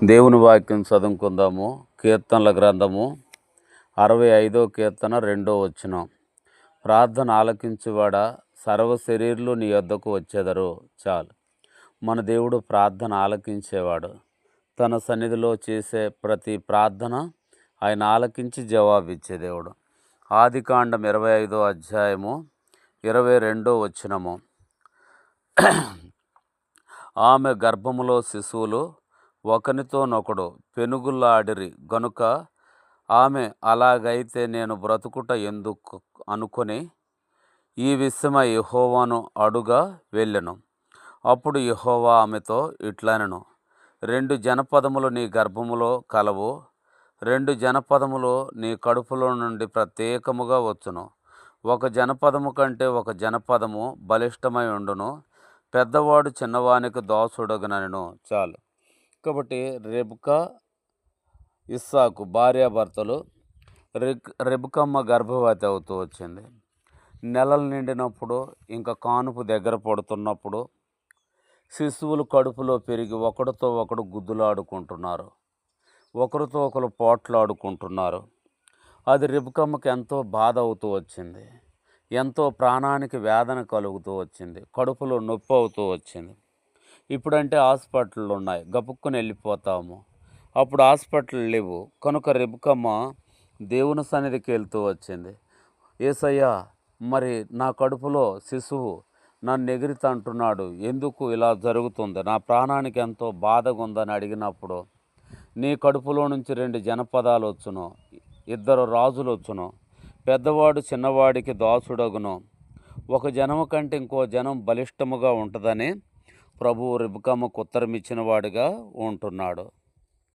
దేవుని వాక్యం చదువుకుందాము. కీర్తనల గ్రంథము 65వ కీర్తన 2వ వచనం. ప్రార్థన ఆలకించువాడా, సర్వ శరీరులు నీ యొద్దకు వచ్చెదరు. చాలు. మన దేవుడు ప్రార్థన ఆలకించేవాడు. తన సన్నిధిలో చేసే ప్రతి ప్రార్థన ఆయన ఆలకించి జవాబిచ్చే దేవుడు. ఆదికాండం 25వ అధ్యాయము 22వ వచనము. ఆమె గర్భములో శిశువులు ఒకనితోనొకడు పెనుగులాడిరి గనుక ఆమె అలాగైతే నేను బ్రతుకుట ఎందుకు అనుకొని ఈ విషయమై యెహోవాను అడుగా వెళ్ళెను. అప్పుడు యెహోవా ఆమెతో ఇట్లనెను, 2 జనపదములు నీ గర్భములో కలవు, 2 జనపదములు నీ కడుపులో నుండి ప్రత్యేకముగా వచ్చును. ఒక జనపదము కంటే ఒక జనపదము బలిష్టమై ఉండును, పెద్దవాడు చిన్నవానికి దాసుడగునెను. చాలు. కాబట్టి రెబ్కా ఇస్సాకు భార్యాభర్తలు. రెబ్కమ్మ గర్భవతి అవుతూ వచ్చింది. నెలలు నిండినప్పుడు, ఇంకా కానుపు దగ్గర పడుతున్నప్పుడు శిశువులు కడుపులో పెరిగి ఒకరితో ఒకడు గుద్దులాడుకుంటున్నారు, ఒకరితో ఒకరు పోట్లాడుకుంటున్నారు. అది రెబ్కమ్మకి ఎంతో బాధ అవుతూ వచ్చింది, ఎంతో ప్రాణానికి వేదన కలుగుతూ వచ్చింది, కడుపులో నొప్పి అవుతూ వచ్చింది. ఇప్పుడంటే హాస్పిటళ్ళు ఉన్నాయి, గబుక్కుని వెళ్ళిపోతాము. అప్పుడు హాస్పిటల్ లేవు కనుక రెబ్కమ్మ దేవుని సన్నిధికి వెళ్తూ వచ్చింది. యేసయ్యా, మరి నా కడుపులో శిశువు నన్ను ఎగిరిత అంటున్నాడు, ఎందుకు ఇలా జరుగుతుంది, నా ప్రాణానికి ఎంతో బాధగా ఉందని అడిగినప్పుడు, నీ కడుపులో నుంచి 2 జనపదాలు వచ్చును, 2 రాజులు వచ్చును, పెద్దవాడు చిన్నవాడికి దాసుడగును, ఒక జనము కంటే ఇంకో జనం బలిష్టముగా ఉంటుందని ప్రభువు రెబ్కమ్మకు ఉత్తరం ఇచ్చిన వాడుగా ఉంటున్నాడు.